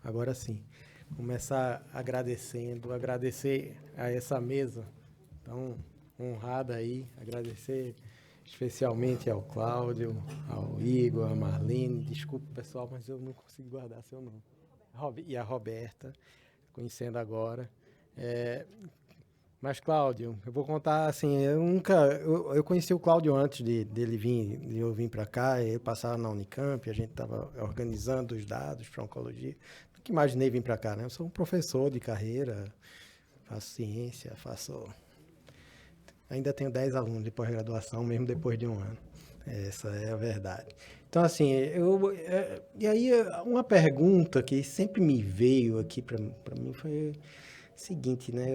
Agora sim. Começar agradecer a essa mesa tão honrada aí, agradecer especialmente ao Cláudio, ao Igor, a Marlene. Desculpa, pessoal, mas eu não consegui guardar seu nome. E a Roberta, conhecendo agora. Mas, Cláudio, eu vou contar assim, eu conheci o Cláudio antes de eu vir para cá, eu passava na Unicamp, a gente estava organizando os dados para oncologia. Nunca imaginei vir para cá, né? Eu sou um professor de carreira, faço ciência, ainda tenho 10 alunos de pós-graduação, mesmo depois de um ano. Essa é a verdade. Então, assim, e aí uma pergunta que sempre me veio aqui para mim foi o seguinte, né?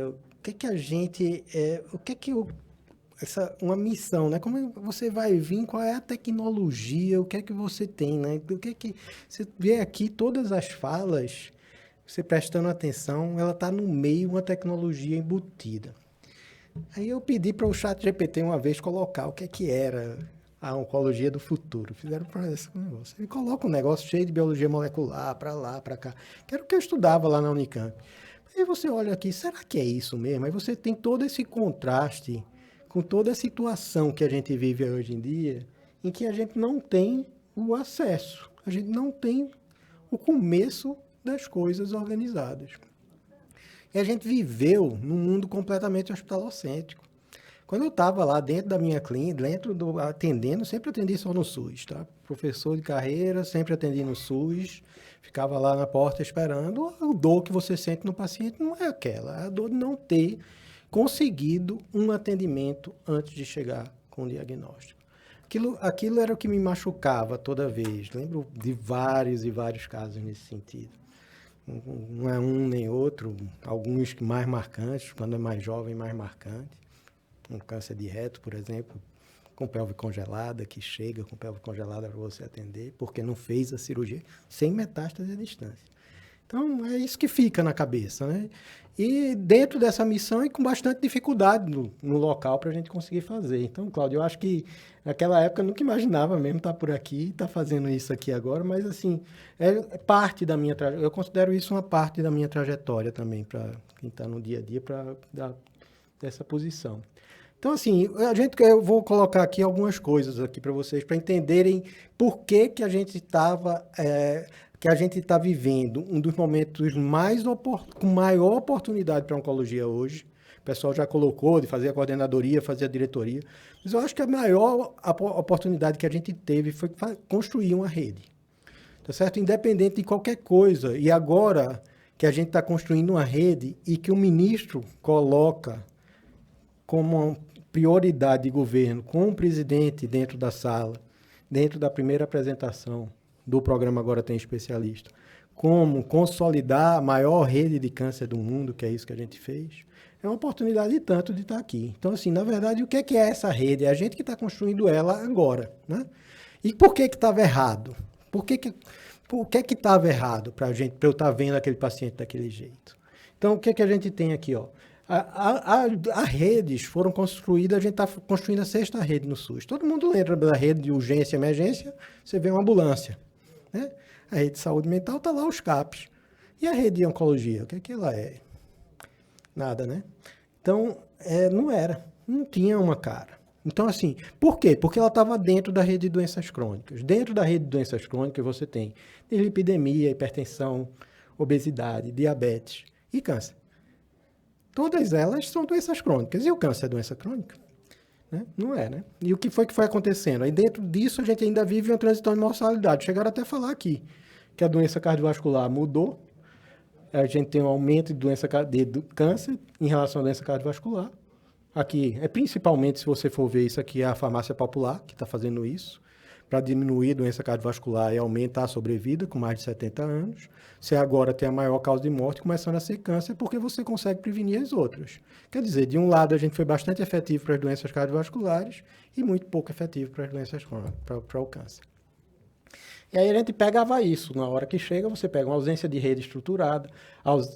Uma missão, né? Como você vai vir, qual é a tecnologia, o que é que você tem, né? O que é que você vê aqui todas as falas, você prestando atenção, ela está no meio uma tecnologia embutida. Aí eu pedi para o ChatGPT uma vez colocar o que é que era a oncologia do futuro. Fizeram para esse negócio. Ele coloca um negócio cheio de biologia molecular, para lá, para cá. Que era o que eu estudava lá na Unicamp. Aí você olha aqui, será que é isso mesmo? Aí você tem todo esse contraste com toda a situação que a gente vive hoje em dia, em que a gente não tem o acesso, a gente não tem o começo das coisas organizadas. E a gente viveu num mundo completamente hospitalocêntrico. Quando eu estava lá dentro da minha clínica, atendendo, sempre atendi só no SUS, tá? Professor de carreira, sempre atendi no SUS, ficava lá na porta esperando. A dor que você sente no paciente não é aquela, é a dor de não ter conseguido um atendimento antes de chegar com o diagnóstico. Aquilo era o que me machucava toda vez. Lembro de vários e vários casos nesse sentido. Não é um nem outro, alguns mais marcantes, quando é mais jovem, mais marcante. Um câncer de reto, por exemplo, com pelve congelada, que chega com pelve congelada para você atender, porque não fez a cirurgia sem metástase à distância. Então, é isso que fica na cabeça, né? E dentro dessa missão e com bastante dificuldade no local para a gente conseguir fazer. Então, Cláudio, eu acho que naquela época eu nunca imaginava mesmo estar por aqui, estar fazendo isso aqui agora, mas assim, é parte da minha trajetória. Eu considero isso uma parte da minha trajetória também, para quem está no dia a dia, para dar dessa posição. Então, assim, eu vou colocar aqui algumas coisas aqui para vocês, para entenderem por que a gente estava... que a gente está vivendo um dos momentos com maior oportunidade para a oncologia hoje. O pessoal já colocou de fazer a coordenadoria, fazer a diretoria. Mas eu acho que a maior oportunidade que a gente teve foi construir uma rede. Tá certo? Independente de qualquer coisa. E agora que a gente está construindo uma rede e que o ministro coloca como uma prioridade de governo, com o presidente dentro da sala, dentro da primeira apresentação do programa Agora Tem Especialista, como consolidar a maior rede de câncer do mundo, que é isso que a gente fez, é uma oportunidade tanto de estar aqui. Então, assim, na verdade, o que é essa rede? É a gente que está construindo ela agora, né? E por que estava errado? Por que estava errado para eu estar vendo aquele paciente daquele jeito? Então, o que a gente tem aqui, ó? As redes foram construídas, a gente está construindo a 6ª rede no SUS. Todo mundo lembra da rede de urgência e emergência, você vê uma ambulância. Né? A rede de saúde mental está lá, os CAPs. E a rede de oncologia, o que é que ela é? Nada, né? Então, não tinha uma cara. Então, assim, por quê? Porque ela estava dentro da rede de doenças crônicas. Dentro da rede de doenças crônicas você tem dislipidemia, hipertensão, obesidade, diabetes e câncer. Todas elas são doenças crônicas. E o câncer é doença crônica? Né? Não é, né? E o que foi acontecendo? Aí dentro disso a gente ainda vive uma transição de mortalidade. Chegaram até a falar aqui que a doença cardiovascular mudou. A gente tem um aumento de doença do câncer em relação à doença cardiovascular. Aqui, principalmente, se você for ver isso aqui, é a farmácia popular que está fazendo isso, para diminuir a doença cardiovascular e aumentar a sobrevida com mais de 70 anos. Você agora tem a maior causa de morte começando a ser câncer, porque você consegue prevenir as outras. Quer dizer, de um lado a gente foi bastante efetivo para as doenças cardiovasculares e muito pouco efetivo para as doenças crônicas, para o câncer. E aí a gente pegava isso. Na hora que chega, você pega uma ausência de rede estruturada,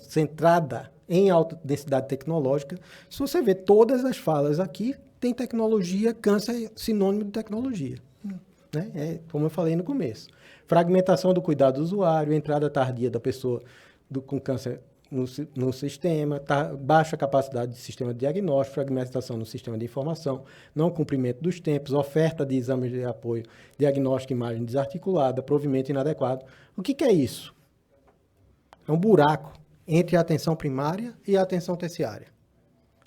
centrada em alta densidade tecnológica. Se você vê todas as falas aqui, tem tecnologia, câncer é sinônimo de tecnologia. Né? Como eu falei no começo. fragmentação do cuidado do usuário, entrada tardia da pessoa com câncer no sistema, baixa capacidade de sistema de diagnóstico, fragmentação no sistema de informação, não cumprimento dos tempos, oferta de exames de apoio, diagnóstico e imagem desarticulada, provimento inadequado. O que é isso? É um buraco entre a atenção primária e a atenção terciária.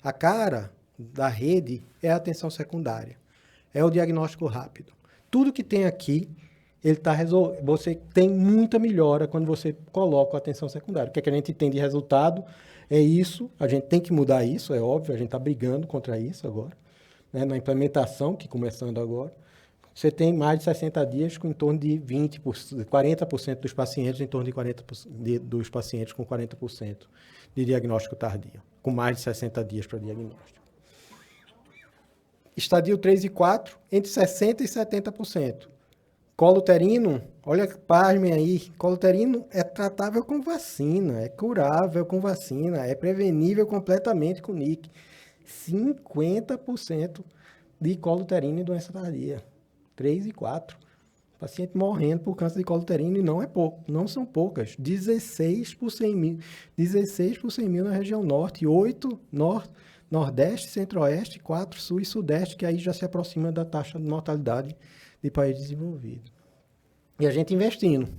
A cara da rede é a atenção secundária, é o diagnóstico rápido. Tudo que tem aqui, você tem muita melhora quando você coloca a atenção secundária. O que a gente tem de resultado é isso, a gente tem que mudar isso, é óbvio, a gente está brigando contra isso agora, né, na implementação, que começando agora. Você tem mais de 60 dias com em torno de 40% dos pacientes, em torno de 40% dos pacientes com 40% de diagnóstico tardio, com mais de 60 dias para diagnóstico. Estadio 3 e 4, entre 60% e 70%. Colo uterino, olha, pasmem aí, colo uterino é tratável com vacina, é curável com vacina, é prevenível completamente com NIC. 50% de colo uterino e doença tardia. 3 e 4. Paciente morrendo por câncer de colo uterino e não é pouco, não são poucas. 16 por 100 mil, 16 por 100 mil na região norte, 8 nordeste, centro-oeste, 4 sul e sudeste, que aí já se aproxima da taxa de mortalidade de país desenvolvido. E a gente investindo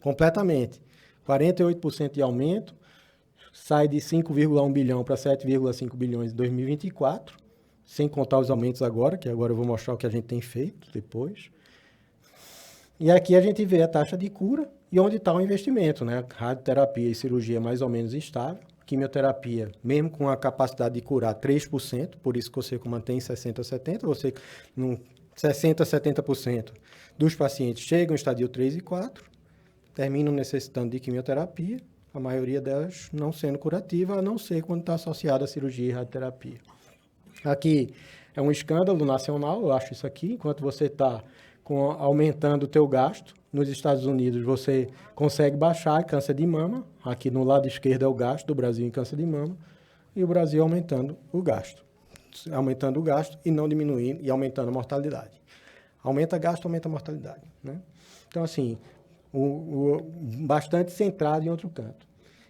completamente. 48% de aumento, sai de 5,1 bilhão para 7,5 bilhões em 2024, sem contar os aumentos agora, que agora eu vou mostrar o que a gente tem feito depois. E aqui a gente vê a taxa de cura e onde está o investimento, né? Radioterapia e cirurgia mais ou menos estável. Quimioterapia, mesmo com a capacidade de curar 3%, por isso que você mantém 60% a 70%, você 60% a 70% dos pacientes chegam em estadio 3 e 4, terminam necessitando de quimioterapia, a maioria delas não sendo curativa, a não ser quando está associada à cirurgia e radioterapia. Aqui é um escândalo nacional, eu acho isso aqui, enquanto você está aumentando o teu gasto. Nos Estados Unidos você consegue baixar câncer de mama, aqui no lado esquerdo é o gasto do Brasil em câncer de mama, e o Brasil aumentando o gasto e não diminuindo, e aumentando a mortalidade. Aumenta gasto, aumenta a mortalidade, né? Então, assim, bastante centrado em outro canto.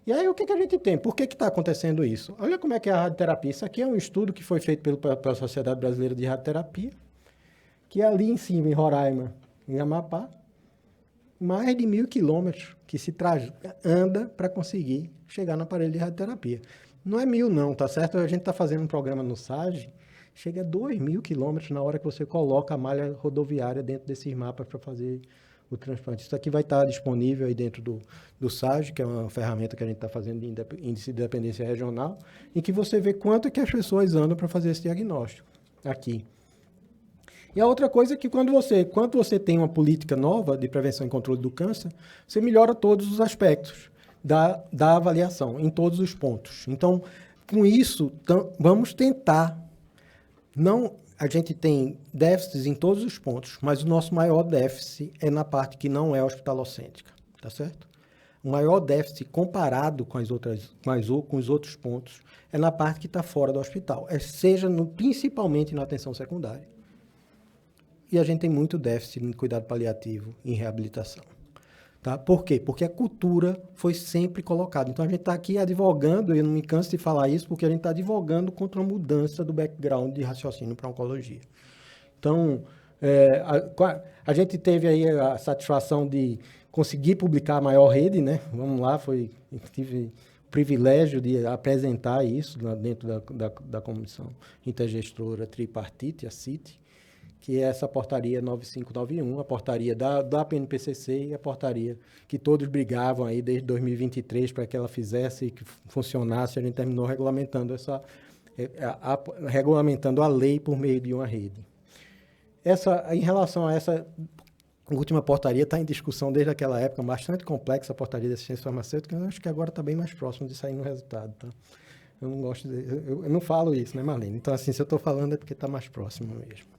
E aí, o que a gente tem? Por que está acontecendo isso? Olha como é que é a radioterapia. Isso aqui é um estudo que foi feito pela Sociedade Brasileira de Radioterapia, que é ali em cima, em Roraima, em Amapá, mais de 1.000 quilômetros que se anda para conseguir chegar no aparelho de radioterapia. Não é 1.000 não, tá certo? A gente está fazendo um programa no SAGE, chega a 2.000 quilômetros na hora que você coloca a malha rodoviária dentro desses mapas para fazer o transplante. Isso aqui vai estar disponível aí dentro do SAGE, que é uma ferramenta que a gente está fazendo de índice de dependência regional, em que você vê quanto é que as pessoas andam para fazer esse diagnóstico aqui. E a outra coisa é que quando você tem uma política nova de prevenção e controle do câncer, você melhora todos os aspectos da avaliação, em todos os pontos. Então, com isso, vamos tentar. A gente tem déficits em todos os pontos, mas o nosso maior déficit é na parte que não é hospitalocêntrica, tá certo? O maior déficit comparado com os outros pontos é na parte que está fora do hospital, principalmente na atenção secundária. E a gente tem muito déficit em cuidado paliativo, em reabilitação. Tá? Por quê? Porque a cultura foi sempre colocada. Então, a gente está aqui advogando, eu não me canso de falar isso, porque a gente está advogando contra a mudança do background de raciocínio para a oncologia. Então, a gente teve aí a satisfação de conseguir publicar a maior rede, né? Vamos lá, tive o privilégio de apresentar isso dentro da comissão intergestora tripartite, a CIT, que é essa portaria 9591, a portaria da PNPCC e a portaria que todos brigavam aí desde 2023 para que ela fizesse e que funcionasse. A gente terminou regulamentando a lei por meio de uma rede. Em relação a essa última portaria, está em discussão desde aquela época, bastante complexa a portaria de assistência farmacêutica, eu acho que agora está bem mais próximo de sair no resultado. Tá? Eu não gosto eu não falo isso, né, Marlene? Então, assim, se eu estou falando é porque está mais próximo mesmo.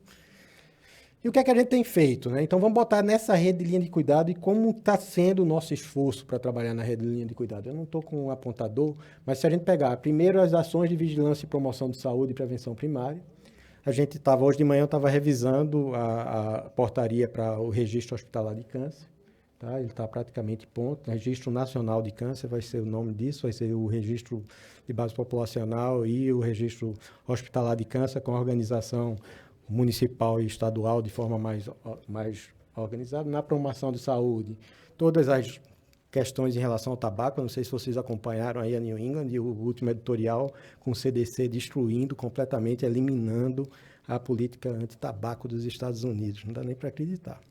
E o que é que a gente tem feito? Né? Então, vamos botar nessa rede de linha de cuidado e como está sendo o nosso esforço para trabalhar na rede de linha de cuidado. Eu não estou com um apontador, mas se a gente pegar primeiro as ações de vigilância e promoção de saúde e prevenção primária, hoje de manhã eu estava revisando a portaria para o registro hospitalar de câncer. tá? Ele está praticamente pronto. Registro Nacional de Câncer vai ser o nome disso, vai ser o registro de base populacional e o registro hospitalar de câncer com a organização municipal e estadual de forma mais organizada. Na promoção de saúde, todas as questões em relação ao tabaco, eu não sei se vocês acompanharam aí a New England e o último editorial com o CDC destruindo completamente, eliminando a política anti-tabaco dos Estados Unidos. Não dá nem para acreditar.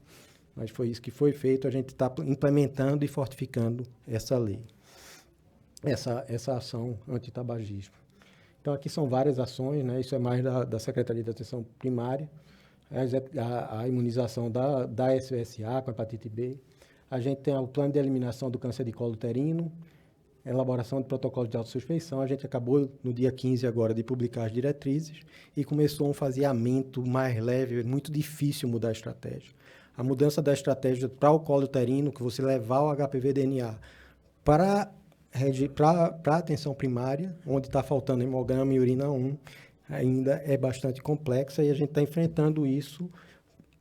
Mas foi isso que foi feito, a gente está implementando e fortificando essa lei, essa ação anti-tabagismo. Então, aqui são várias ações, né? Isso é mais da Secretaria de Atenção Primária, a imunização da SVSA com a hepatite B. A gente tem o plano de eliminação do câncer de colo uterino, elaboração de protocolo de autossuspeição. A gente acabou, no dia 15 agora, de publicar as diretrizes e começou um faseamento mais leve, é muito difícil mudar a estratégia. A mudança da estratégia para o colo uterino, que você levar o HPV-DNA para a atenção primária, onde está faltando hemograma e urina 1, ainda é bastante complexa e a gente está enfrentando isso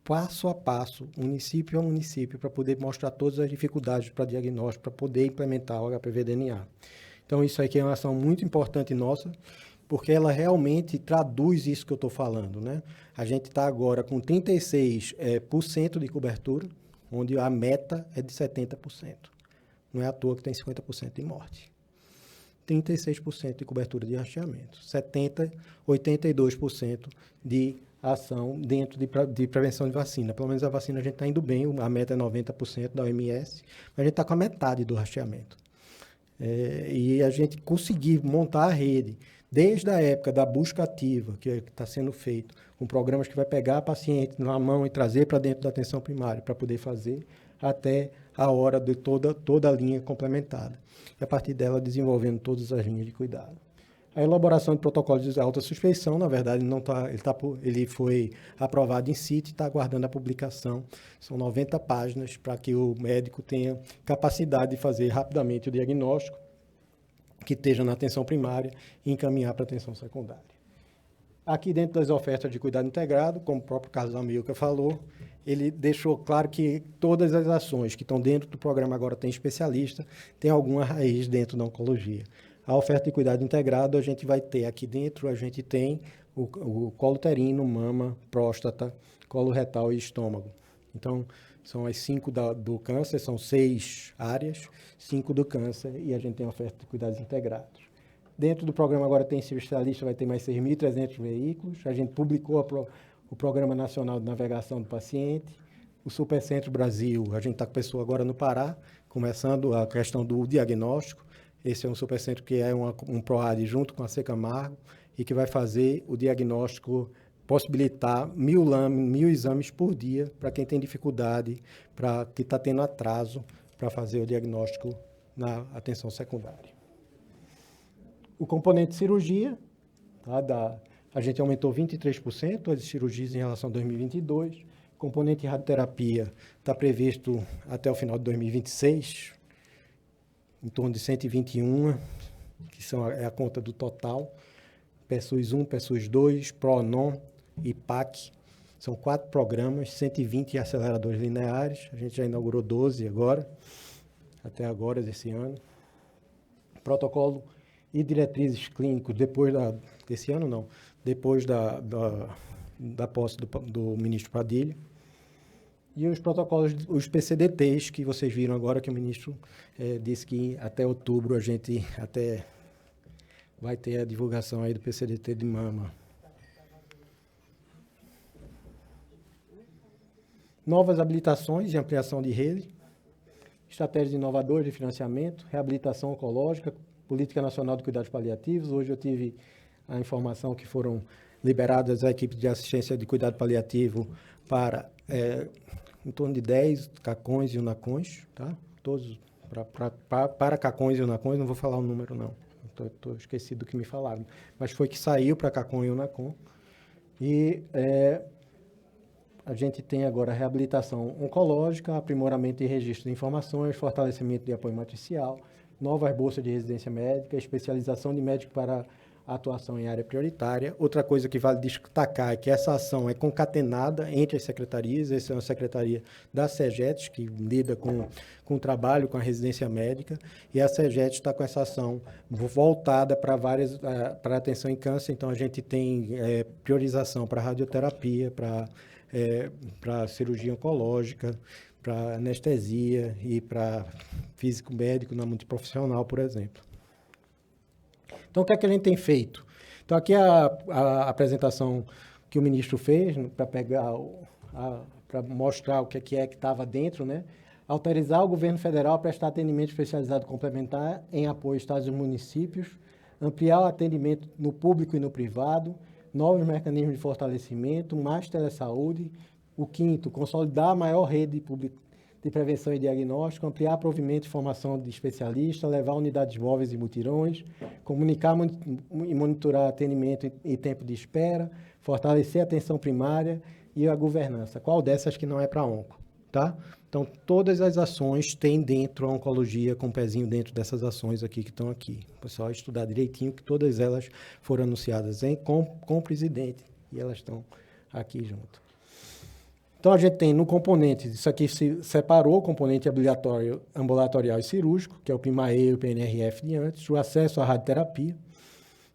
passo a passo, município a município, para poder mostrar todas as dificuldades para diagnóstico, para poder implementar o HPV-DNA. Então, isso aqui é uma ação muito importante nossa, porque ela realmente traduz isso que eu estou falando, né? A gente está agora com 36% de cobertura, onde a meta é de 70%. Não é à toa que tem 50% de morte. 36% de cobertura de rastreamento, 82% de ação dentro de prevenção de vacina. Pelo menos a vacina a gente está indo bem, a meta é 90% da OMS, mas a gente está com a metade do rastreamento. E a gente conseguir montar a rede, desde a época da busca ativa, que está sendo feito, com programas que vai pegar a paciente na mão e trazer para dentro da atenção primária, para poder fazer, até a hora de toda a linha complementada. E a partir dela, desenvolvendo todas as linhas de cuidado. A elaboração de protocolos de alta suspeição, na verdade, ele foi aprovado em CIT e está aguardando a publicação. São 90 páginas para que o médico tenha capacidade de fazer rapidamente o diagnóstico, que esteja na atenção primária e encaminhar para a atenção secundária. Aqui dentro das ofertas de cuidado integrado, como o próprio Carlos Amilcar falou, ele deixou claro que todas as ações que estão dentro do programa Agora Tem Especialista têm alguma raiz dentro da oncologia. A oferta de cuidado integrado, a gente vai ter aqui dentro, a gente tem o colo uterino, mama, próstata, colo retal e estômago. Então, são as 5 do câncer, são 6 áreas, 5 do câncer, e a gente tem a oferta de cuidados integrados. Dentro do programa Agora Tem Especialista, vai ter mais 6.300 veículos. A gente publicou o Programa Nacional de Navegação do Paciente, o Supercentro Brasil. A gente está com a pessoa agora no Pará, começando a questão do diagnóstico. Esse é um supercentro que é um PROAD junto com a Secamargo e que vai fazer o diagnóstico, possibilitar 1.000 exames por dia para quem tem dificuldade, para que está tendo atraso para fazer o diagnóstico na atenção secundária. O componente de cirurgia, tá, a gente aumentou 23% as cirurgias em relação a 2022. O componente de radioterapia está previsto até o final de 2026, em torno de 121, que é a conta do total. PESUS 1, PESUS 2, PRONOM e PAC. São 4 programas, 120 aceleradores lineares. A gente já inaugurou 12 agora, até agora, desse ano. Protocolo e diretrizes clínicos depois desse ano, não, depois da posse do ministro Padilha. E os protocolos, os PCDTs, que vocês viram agora, que o ministro disse que até outubro a gente vai ter a divulgação aí do PCDT de mama. Novas habilitações e ampliação de rede, estratégias inovadoras de financiamento, reabilitação oncológica, Política Nacional de Cuidados Paliativos. Hoje eu tive a informação que foram liberadas a equipe de assistência de cuidado paliativo para em torno de 10 CACONs e UNACONs, tá? Todos para CACONs e UNACONs, não vou falar o número não, estou esquecido do que me falaram, mas foi que saiu para CACON e UNACON. E a gente tem agora reabilitação oncológica, aprimoramento e registro de informações, fortalecimento de apoio matricial, novas bolsas de residência médica, especialização de médico para atuação em área prioritária. Outra coisa que vale destacar é que essa ação é concatenada entre as secretarias. Essa é uma secretaria da SEGET, que lida com o trabalho, com a residência médica, e a SEGET está com essa ação voltada para para atenção em câncer. Então, a gente tem priorização para radioterapia, para cirurgia oncológica, para anestesia e para físico médico na multiprofissional, por exemplo. Então, o que é que a gente tem feito? Então, aqui é a apresentação que o ministro fez para para mostrar o que é que estava dentro, né? Autorizar o governo federal a prestar atendimento especializado complementar em apoio a estados e municípios, ampliar o atendimento no público e no privado, novos mecanismos de fortalecimento, mais telesaúde. O quinto, consolidar a maior rede pública de prevenção e diagnóstico, ampliar provimento e formação de especialistas, levar unidades móveis e mutirões, comunicar e monitorar atendimento e tempo de espera, fortalecer a atenção primária e a governança. Qual dessas que não é para onco, tá? Então, todas as ações têm dentro a oncologia, com um pezinho dentro dessas ações aqui que estão aqui. O pessoal estudar direitinho, que todas elas foram anunciadas com o presidente e elas estão aqui junto. Então, a gente tem no componente, isso aqui se separou o componente ambulatorial e cirúrgico, que é o PIMAE e o PNRF de antes, o acesso à radioterapia,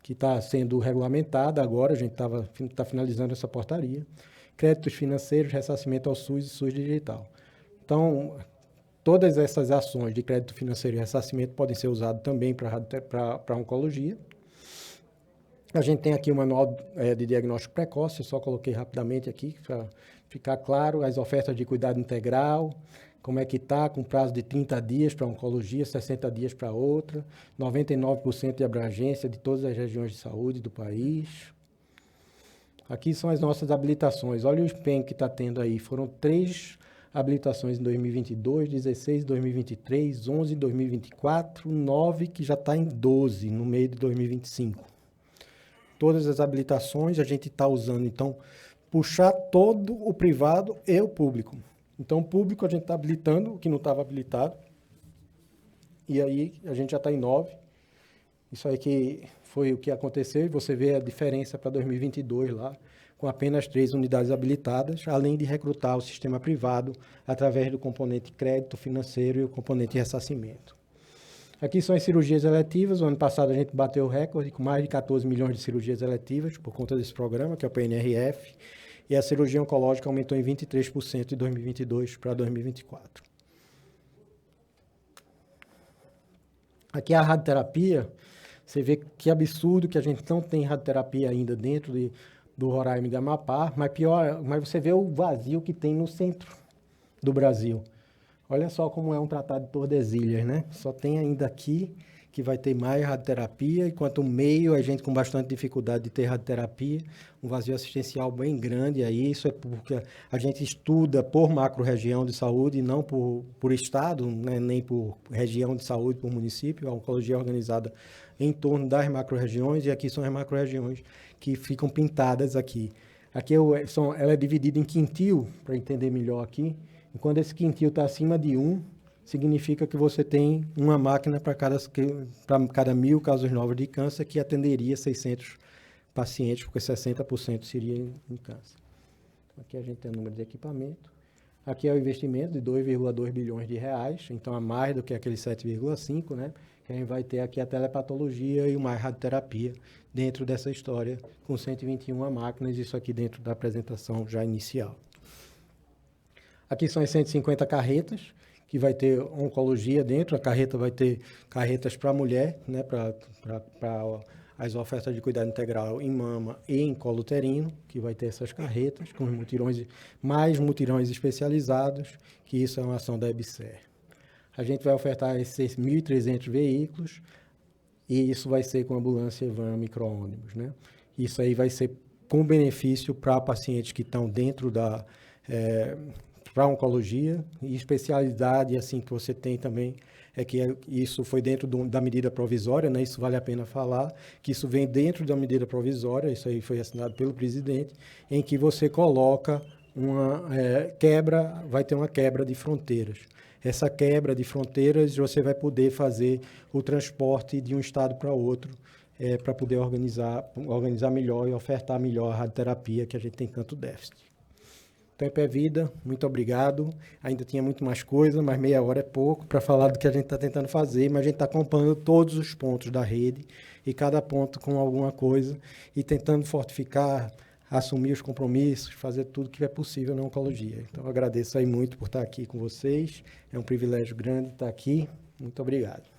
que está sendo regulamentado agora, a gente está finalizando essa portaria, créditos financeiros, ressarcimento ao SUS e SUS digital. Então, todas essas ações de crédito financeiro e ressarcimento podem ser usadas também para oncologia. A gente tem aqui o manual de diagnóstico precoce, eu só coloquei rapidamente aqui para ficar claro, as ofertas de cuidado integral, como é que está, com prazo de 30 dias para oncologia, 60 dias para outra, 99% de abrangência de todas as regiões de saúde do país. Aqui são as nossas habilitações, olha o empenho que está tendo aí, foram 3 habilitações em 2022, 16 em 2023, 11 em 2024, 9 que já está em 12 no meio de 2025. Todas as habilitações a gente está usando, então, puxar todo o privado e o público. Então, o público a gente está habilitando o que não estava habilitado. E aí, a gente já está em 9. Isso aí que foi o que aconteceu. E você vê a diferença para 2022 lá, com apenas 3 unidades habilitadas, além de recrutar o sistema privado através do componente crédito financeiro e o componente ressarcimento. Aqui são as cirurgias eletivas. O ano passado a gente bateu o recorde com mais de 14 milhões de cirurgias eletivas por conta desse programa, que é o PNRF, e a cirurgia oncológica aumentou em 23% de 2022 para 2024. Aqui a radioterapia, você vê que absurdo que a gente não tem radioterapia ainda dentro do Roraima e do Amapá, mas você vê o vazio que tem no centro do Brasil. Olha só como é um tratado de Tordesilhas, né? Só tem ainda aqui que vai ter mais radioterapia, enquanto o meio, a gente com bastante dificuldade de ter radioterapia, um vazio assistencial bem grande aí. Isso é porque a gente estuda por macro-região de saúde, não por estado, né? Nem por região de saúde, por município. A oncologia é organizada em torno das macro-regiões, e aqui são as macro-regiões que ficam pintadas aqui. Aqui ela é dividida em quintil, para entender melhor aqui. E quando esse quintil está acima de 1, significa que você tem uma máquina para cada 1.000 casos novos de câncer, que atenderia 600 pacientes, porque 60% seria em câncer. Aqui a gente tem o número de equipamento. Aqui é o investimento de 2,2 bilhões de reais, então é mais do que aquele 7,5, né? Que a gente vai ter aqui a telepatologia e uma radioterapia dentro dessa história, com 121 máquinas, isso aqui dentro da apresentação já inicial. Aqui são as 150 carretas, que vai ter oncologia dentro. A carreta vai ter carretas para mulher, né, para as ofertas de cuidado integral em mama e em colo uterino, que vai ter essas carretas, com mutirões, mais mutirões especializados, que isso é uma ação da EBSER. A gente vai ofertar esses 1.300 veículos, e isso vai ser com ambulância, van, micro-ônibus, né? Isso aí vai ser com benefício para pacientes que estão dentro da... para oncologia, e especialidade assim que você tem também, é que isso foi dentro da medida provisória, né? Isso vale a pena falar, que isso vem dentro da medida provisória, isso aí foi assinado pelo presidente, em que você coloca vai ter uma quebra de fronteiras. Essa quebra de fronteiras, você vai poder fazer o transporte de um estado para outro, para poder organizar melhor e ofertar melhor a radioterapia que a gente tem tanto déficit. Tempo é vida, muito obrigado. Ainda tinha muito mais coisa, mas meia hora é pouco para falar do que a gente está tentando fazer, mas a gente está acompanhando todos os pontos da rede e cada ponto com alguma coisa e tentando fortificar, assumir os compromissos, fazer tudo que é possível na oncologia. Então, eu agradeço aí muito por estar aqui com vocês. É um privilégio grande estar aqui. Muito obrigado.